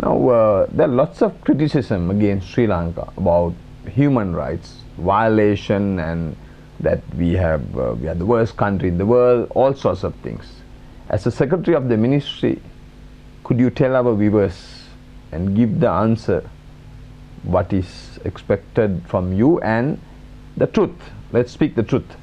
Now, there are lots of criticism against Sri Lanka about human rights violation and that we are the worst country in the world, all sorts of things. As a secretary of the ministry, could you tell our viewers and give the answer what is expected from you and the truth? Let's speak the truth.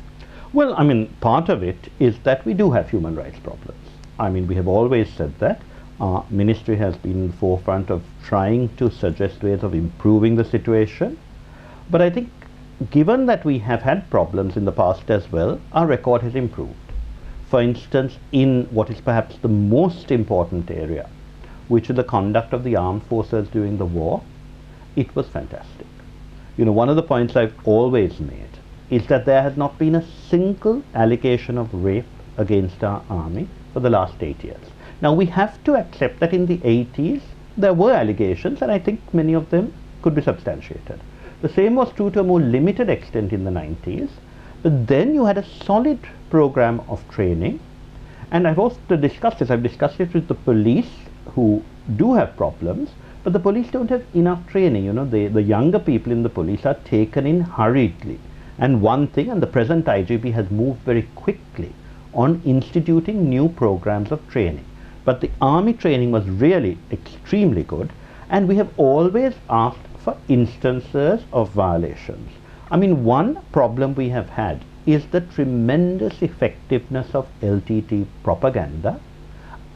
Well, I mean, part of it is that we do have human rights problems. I mean, we have always said that. Our ministry has been in the forefront of trying to suggest ways of improving the situation. But I think given that we have had problems in the past as well, our record has improved. For instance, in what is perhaps the most important area, which is the conduct of the armed forces during the war, it was fantastic. You know, one of the points I've always made is that there has not been a single allegation of rape against our army for the last 8 years. Now, we have to accept that in the 80s there were allegations, and I think many of them could be substantiated. The same was true to a more limited extent in the 90s, but then you had a solid program of training, and I've also discussed this. I've discussed it with the police, who do have problems, but the police don't have enough training. You know, the younger people in the police are taken in hurriedly. And one thing, and the present IGP has moved very quickly on instituting new programs of training. But the army training was really extremely good, and we have always asked for instances of violations. I mean, one problem we have had is the tremendous effectiveness of LTT propaganda,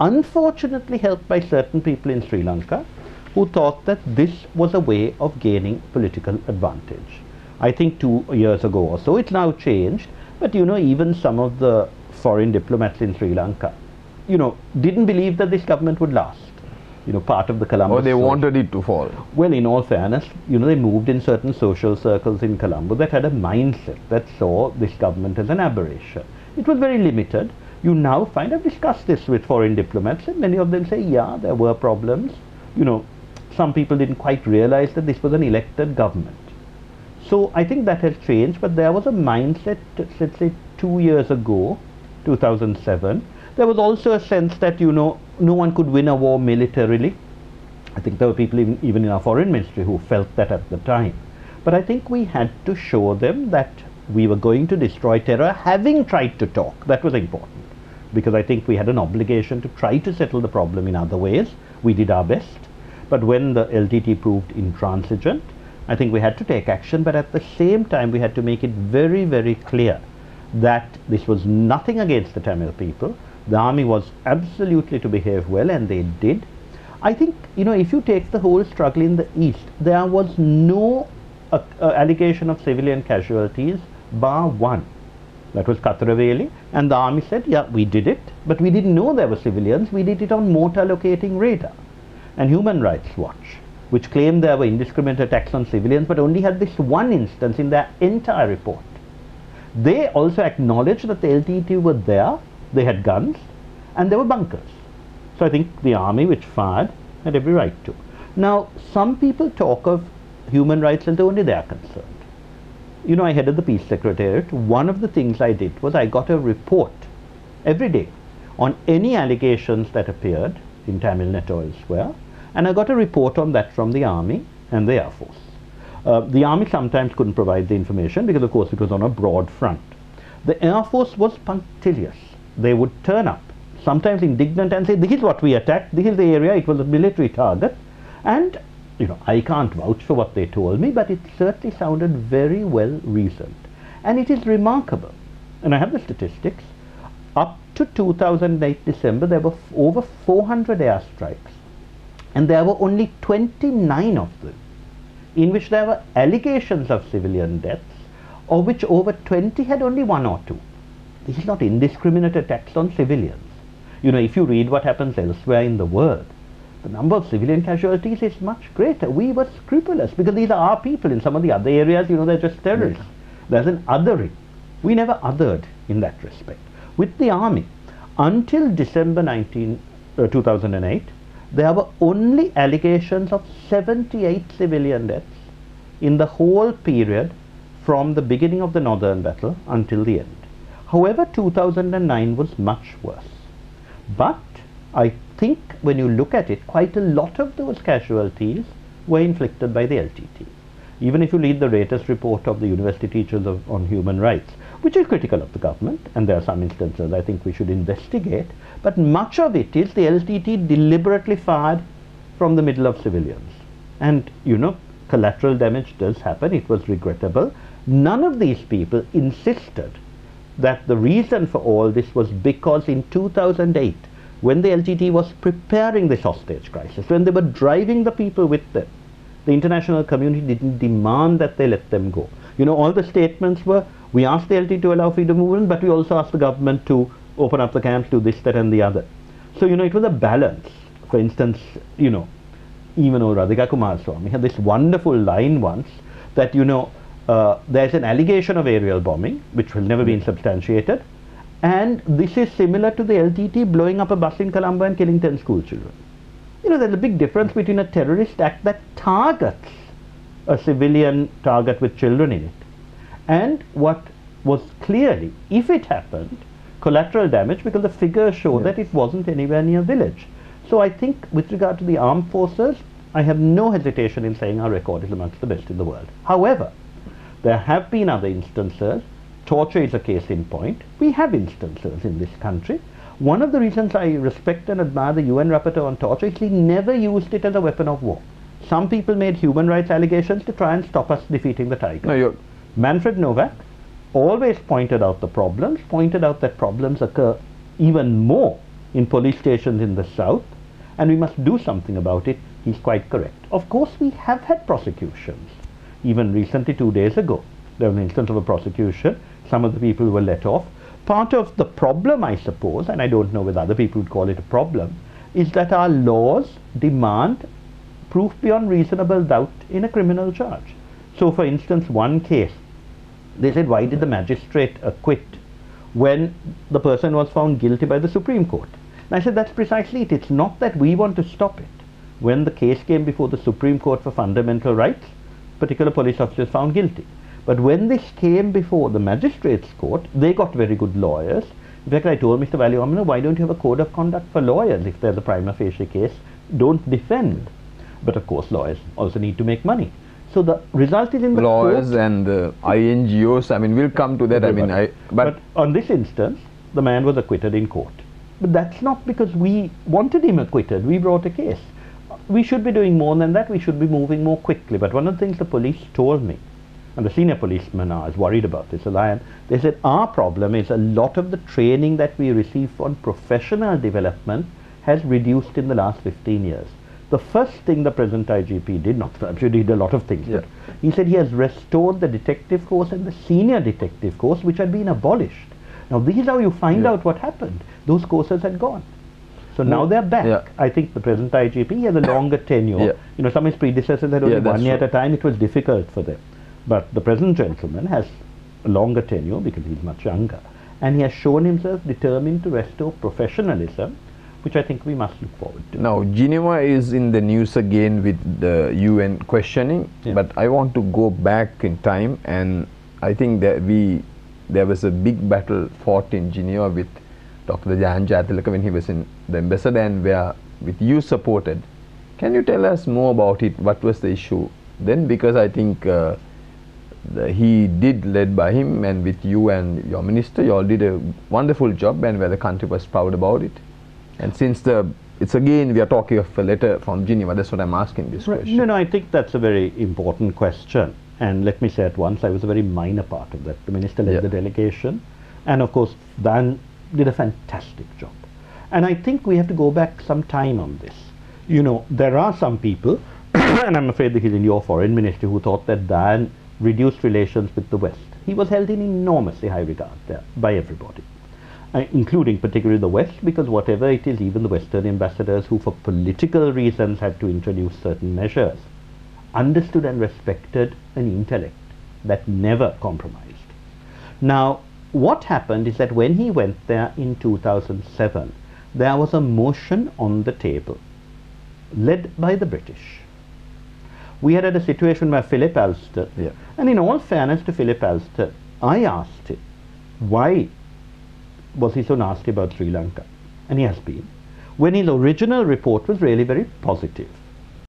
unfortunately helped by certain people in Sri Lanka who thought that this was a way of gaining political advantage. I think 2 years ago or so, it's now changed, but you know, even some of the foreign diplomats in Sri Lanka, you know, didn't believe that this government would last. You know, part of the Colombo. Or they wanted it to fall. Well, in all fairness, you know, they moved in certain social circles in Colombo that had a mindset that saw this government as an aberration. It was very limited. You now find, I've discussed this with foreign diplomats, and many of them say, yeah, there were problems. You know, some people didn't quite realize that this was an elected government. So I think that has changed, but there was a mindset, let's say 2 years ago, 2007, there was also a sense that, you know, no one could win a war militarily. I think there were people even in our foreign ministry who felt that at the time. But I think we had to show them that we were going to destroy terror, having tried to talk. That was important, because I think we had an obligation to try to settle the problem in other ways. We did our best. But when the LTT proved intransigent, I think we had to take action, but at the same time we had to make it very, very clear that this was nothing against the Tamil people. The army was absolutely to behave well, and they did. I think, you know, if you take the whole struggle in the East, there was no allegation of civilian casualties bar one. That was cut 03, and the army said, yeah, we did it, but we didn't know there were civilians. We did it on mortar locating radar. And Human Rights Watch, which claimed there were indiscriminate attacks on civilians, but only had this one instance in their entire report. They also acknowledged that the LTT were there, they had guns, and there were bunkers. So I think the army, which fired, had every right to. Now, some people talk of human rights as only they are concerned. You know, I headed the Peace Secretariat. One of the things I did was I got a report every day on any allegations that appeared in Tamilnet or elsewhere, and I got a report on that from the Army and the Air Force. The Army sometimes couldn't provide the information because, of course, it was on a broad front. The Air Force was punctilious. They would turn up, sometimes indignant, and say, this is what we attacked, this is the area, it was a military target. And, you know, I can't vouch for what they told me, but it certainly sounded very well reasoned. And it is remarkable, and I have the statistics, up to 2008 December, there were over 400 airstrikes, and there were only 29 of them in which there were allegations of civilian deaths, of which over 20 had only 1 or 2. This is not indiscriminate attacks on civilians. You know, if you read what happens elsewhere in the world, the number of civilian casualties is much greater. We were scrupulous because these are our people. In some of the other areas, you know, they're just terrorists. There's an othering. We never othered in that respect. With the army, until December 2008, there were only allegations of 78 civilian deaths in the whole period from the beginning of the Northern Battle until the end. However, 2009 was much worse. But I think when you look at it, quite a lot of those casualties were inflicted by the LTT. Even if you read the latest report of the University Teachers on Human Rights, which is critical of the government, and there are some instances I think we should investigate, but much of it is the LTT deliberately fired from the middle of civilians. And you know, collateral damage does happen, it was regrettable. None of these people insisted that the reason for all this was because in 2008, when the LTT was preparing this hostage crisis, when they were driving the people with them, the international community didn't demand that they let them go. You know, all the statements were, we asked the LTT to allow freedom of movement, but we also asked the government to open up the camps, do this, that and the other. So, you know, it was a balance. For instance, you know, even old Radhika Kumaraswamy had this wonderful line once that, you know, there's an allegation of aerial bombing, which has never been substantiated, and this is similar to the LTT blowing up a bus in Colombo and killing 10 school children. You know, there's a big difference between a terrorist act that targets a civilian target with children in it, and what was clearly, if it happened, collateral damage, because the figures show that it wasn't anywhere near a village. So I think with regard to the armed forces, I have no hesitation in saying our record is amongst the best in the world. However, there have been other instances. Torture is a case in point. We have instances in this country. One of the reasons I respect and admire the UN rapporteur on torture is he never used it as a weapon of war. Some people made human rights allegations to try and stop us defeating the tiger. No, Manfred Novak always pointed out the problems, pointed out that problems occur even more in police stations in the south, and we must do something about it. He's quite correct. Of course, we have had prosecutions. Even recently, 2 days ago, there was an instance of a prosecution. Some of the people were let off. Part of the problem, I suppose, and I don't know whether other people would call it a problem, is that our laws demand proof beyond reasonable doubt in a criminal charge. So, for instance, one case, they said, why did the magistrate acquit when the person was found guilty by the Supreme Court? And I said, that's precisely it. It's not that we want to stop it. When the case came before the Supreme Court for fundamental rights, particular police officers found guilty. But when this came before the magistrates' court, they got very good lawyers. In fact, I told Mr. Valiamino, why don't you have a code of conduct for lawyers? If there's a prima facie case, don't defend. But of course, lawyers also need to make money. So the result is in the lawyers court, and the INGOs, I mean, we'll come to that. Everybody. I mean, but on this instance, the man was acquitted in court. But that's not because we wanted him acquitted. We brought a case. We should be doing more than that. We should be moving more quickly. But one of the things the police told me, and the senior policemen are worried about this, they said our problem is a lot of the training that we receive on professional development has reduced in the last 15 years. The first thing the present IGP did, not I'm sure he did a lot of things, but he said he has restored the detective course and the senior detective course, which had been abolished. Now this is how you find out what happened. Those courses had gone. So now they're back. I think the present IGP has a longer tenure. You know, some of his predecessors had only 1 year at a time. It was difficult for them. But the present gentleman has a longer tenure because he's much younger. And he has shown himself determined to restore professionalism, which I think we must look forward to. Now, Geneva is in the news again with the UN questioning, but I want to go back in time, and I think that there was a big battle fought in Geneva with Dr. Jahan Jayatilaka when he was in the ambassador, and where with you supported. Can you tell us more about it? What was the issue then? Because I think he did, led by him, and with you and your minister, you all did a wonderful job, and where the country was proud about it. And since it's again, we are talking of a letter from Geneva, that's what I'm asking this question. No, I think that's a very important question. And let me say at once, I was a very minor part of that. The minister led the delegation. And of course, Dan did a fantastic job. And I think we have to go back some time on this. You know, there are some people, and I'm afraid that he's in your foreign ministry, who thought that Dan reduced relations with the West. He was held in enormously high regard there by everybody. Including particularly the West, because whatever it is, even the Western ambassadors who for political reasons had to introduce certain measures, understood and respected an intellect that never compromised. Now, what happened is that when he went there in 2007, there was a motion on the table, led by the British. We had a situation where Philip Alston, and in all fairness to Philip Alston, I asked him, why was he so nasty about Sri Lanka? And he has been. when his original report was really very positive.